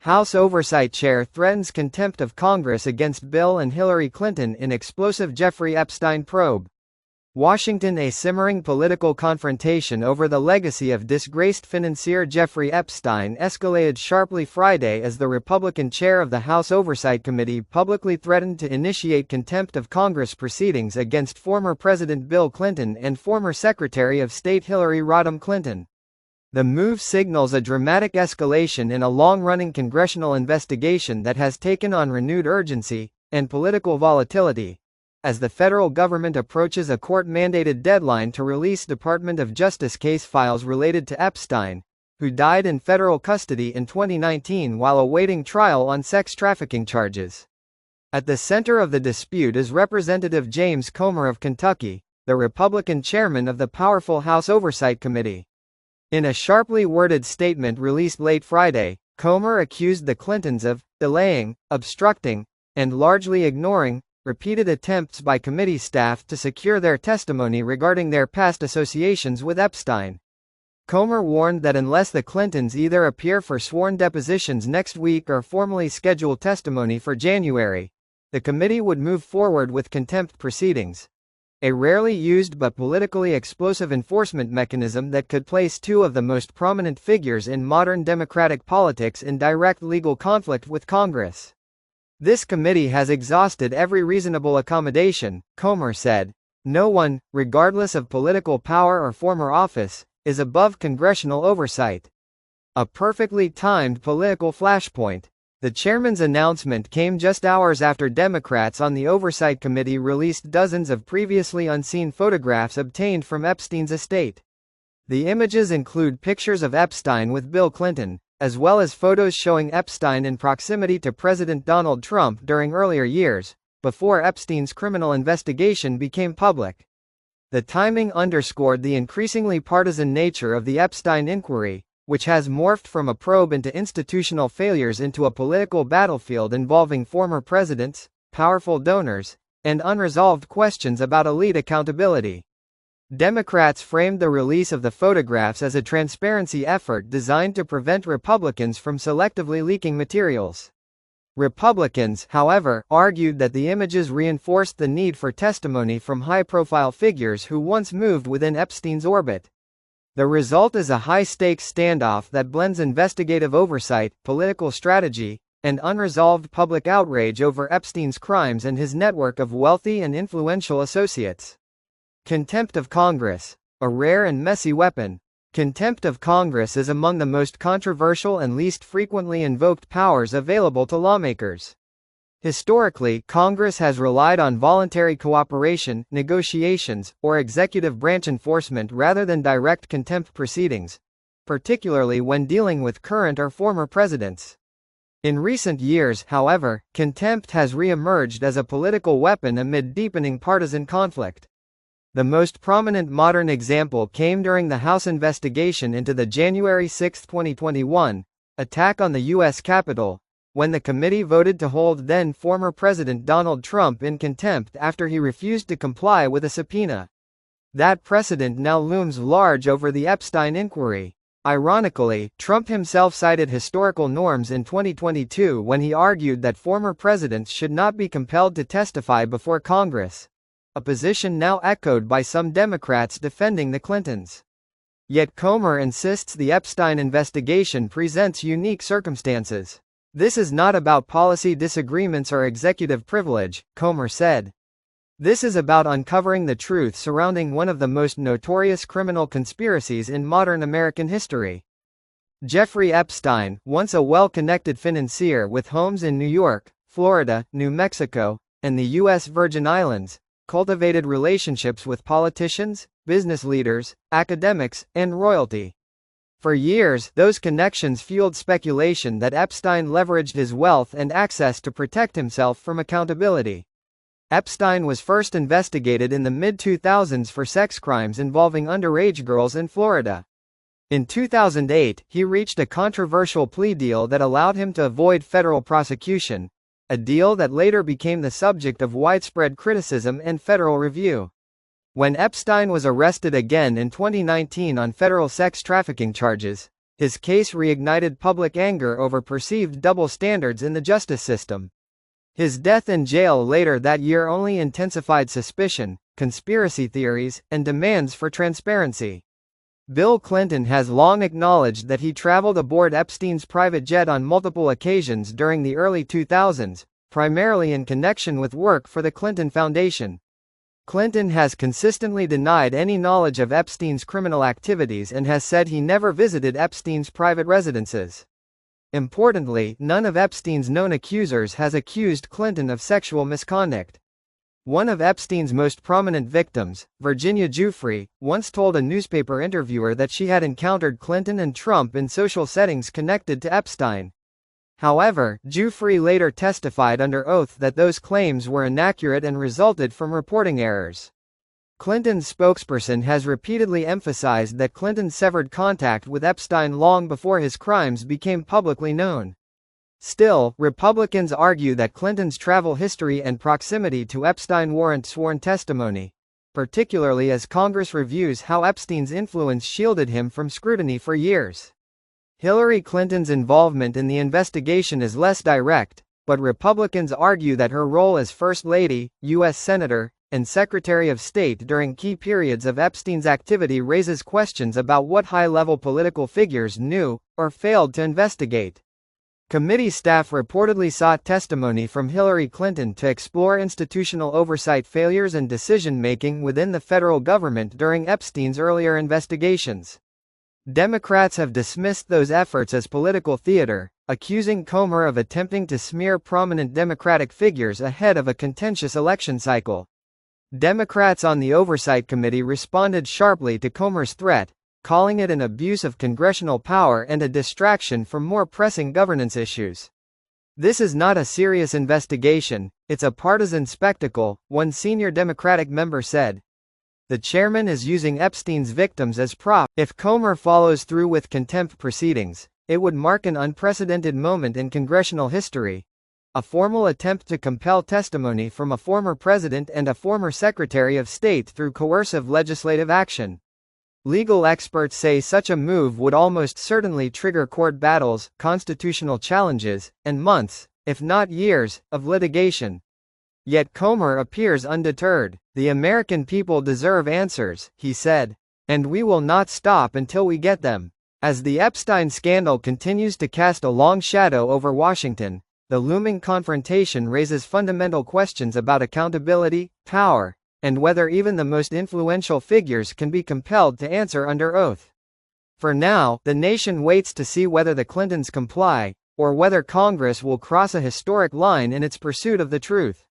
House Oversight Chair threatens contempt of Congress against Bill and Hillary Clinton in explosive Jeffrey Epstein probe. Washington. A simmering political confrontation over the legacy of disgraced financier Jeffrey Epstein escalated sharply Friday as the Republican chair of the House Oversight Committee publicly threatened to initiate contempt of Congress proceedings against former President Bill Clinton and former Secretary of State Hillary Rodham Clinton. The move signals a dramatic escalation in a long-running congressional investigation that has taken on renewed urgency and political volatility, as the federal government approaches a court-mandated deadline to release Department of Justice case files related to Epstein, who died in federal custody in 2019 while awaiting trial on sex trafficking charges. At the center of the dispute is Representative James Comer of Kentucky, the Republican chairman of the powerful House Oversight Committee. In a sharply worded statement released late Friday, Comer accused the Clintons of delaying, obstructing, and largely ignoring repeated attempts by committee staff to secure their testimony regarding their past associations with Epstein. Comer warned that unless the Clintons either appear for sworn depositions next week or formally schedule testimony for January, the committee would move forward with contempt proceedings, a rarely used but politically explosive enforcement mechanism that could place two of the most prominent figures in modern democratic politics in direct legal conflict with Congress. This committee has exhausted every reasonable accommodation, Comer said. No one, regardless of political power or former office, is above congressional oversight. A perfectly timed political flashpoint. The chairman's announcement came just hours after Democrats on the Oversight Committee released dozens of previously unseen photographs obtained from Epstein's estate. The images include pictures of Epstein with Bill Clinton, as well as photos showing Epstein in proximity to President Donald Trump during earlier years, before Epstein's criminal investigation became public. The timing underscored the increasingly partisan nature of the Epstein inquiry, which has morphed from a probe into institutional failures into a political battlefield involving former presidents, powerful donors, and unresolved questions about elite accountability. Democrats framed the release of the photographs as a transparency effort designed to prevent Republicans from selectively leaking materials. Republicans, however, argued that the images reinforced the need for testimony from high-profile figures who once moved within Epstein's orbit. The result is a high-stakes standoff that blends investigative oversight, political strategy, and unresolved public outrage over Epstein's crimes and his network of wealthy and influential associates. Contempt of Congress. A rare and messy weapon. Contempt of Congress is among the most controversial and least frequently invoked powers available to lawmakers. Historically, Congress has relied on voluntary cooperation, negotiations, or executive branch enforcement rather than direct contempt proceedings, particularly when dealing with current or former presidents. In recent years, however, contempt has re-emerged as a political weapon amid deepening partisan conflict. The most prominent modern example came during the House investigation into the January 6, 2021, attack on the U.S. Capitol, when the committee voted to hold then-former President Donald Trump in contempt after he refused to comply with a subpoena. That precedent now looms large over the Epstein inquiry. Ironically, Trump himself cited historical norms in 2022 when he argued that former presidents should not be compelled to testify before Congress, a position now echoed by some Democrats defending the Clintons. Yet Comer insists the Epstein investigation presents unique circumstances. This is not about policy disagreements or executive privilege, Comer said. This is about uncovering the truth surrounding one of the most notorious criminal conspiracies in modern American history. Jeffrey Epstein, once a well-connected financier with homes in New York, Florida, New Mexico, and the U.S. Virgin Islands, cultivated relationships with politicians, business leaders, academics, and royalty. For years, those connections fueled speculation that Epstein leveraged his wealth and access to protect himself from accountability. Epstein was first investigated in the mid-2000s for sex crimes involving underage girls in Florida. In 2008, he reached a controversial plea deal that allowed him to avoid federal prosecution, a deal that later became the subject of widespread criticism and federal review. When Epstein was arrested again in 2019 on federal sex trafficking charges, His case reignited public anger over perceived double standards in the justice system. His death in jail later that year only intensified suspicion, conspiracy theories, and demands for transparency. Bill Clinton has long acknowledged that he traveled aboard Epstein's private jet on multiple occasions during the early 2000s, primarily in connection with work for the Clinton Foundation. Clinton has consistently denied any knowledge of Epstein's criminal activities and has said he never visited Epstein's private residences. Importantly, none of Epstein's known accusers has accused Clinton of sexual misconduct. One of Epstein's most prominent victims, Virginia Giuffre, once told a newspaper interviewer that she had encountered Clinton and Trump in social settings connected to Epstein. However, Giuffre later testified under oath that those claims were inaccurate and resulted from reporting errors. Clinton's spokesperson has repeatedly emphasized that Clinton severed contact with Epstein long before his crimes became publicly known. Still, Republicans argue that Clinton's travel history and proximity to Epstein warrant sworn testimony, particularly as Congress reviews how Epstein's influence shielded him from scrutiny for years. Hillary Clinton's involvement in the investigation is less direct, but Republicans argue that her role as First Lady, U.S. Senator, and Secretary of State during key periods of Epstein's activity raises questions about what high-level political figures knew, or failed to investigate. Committee staff reportedly sought testimony from Hillary Clinton to explore institutional oversight failures and decision-making within the federal government during Epstein's earlier investigations. Democrats have dismissed those efforts as political theater, accusing Comer of attempting to smear prominent Democratic figures ahead of a contentious election cycle. Democrats on the Oversight Committee responded sharply to Comer's threat, calling it an abuse of congressional power and a distraction from more pressing governance issues. "This is not a serious investigation, it's a partisan spectacle," one senior Democratic member said. The chairman is using Epstein's victims as props. If Comer follows through with contempt proceedings, it would mark an unprecedented moment in congressional history. A formal attempt to compel testimony from a former president and a former Secretary of State through coercive legislative action. Legal experts say such a move would almost certainly trigger court battles, constitutional challenges, and months, if not years, of litigation. Yet Comer appears undeterred. "The American people deserve answers," he said. "And we will not stop until we get them." As the Epstein scandal continues to cast a long shadow over Washington, the looming confrontation raises fundamental questions about accountability, power, and whether even the most influential figures can be compelled to answer under oath. For now, the nation waits to see whether the Clintons comply, or whether Congress will cross a historic line in its pursuit of the truth.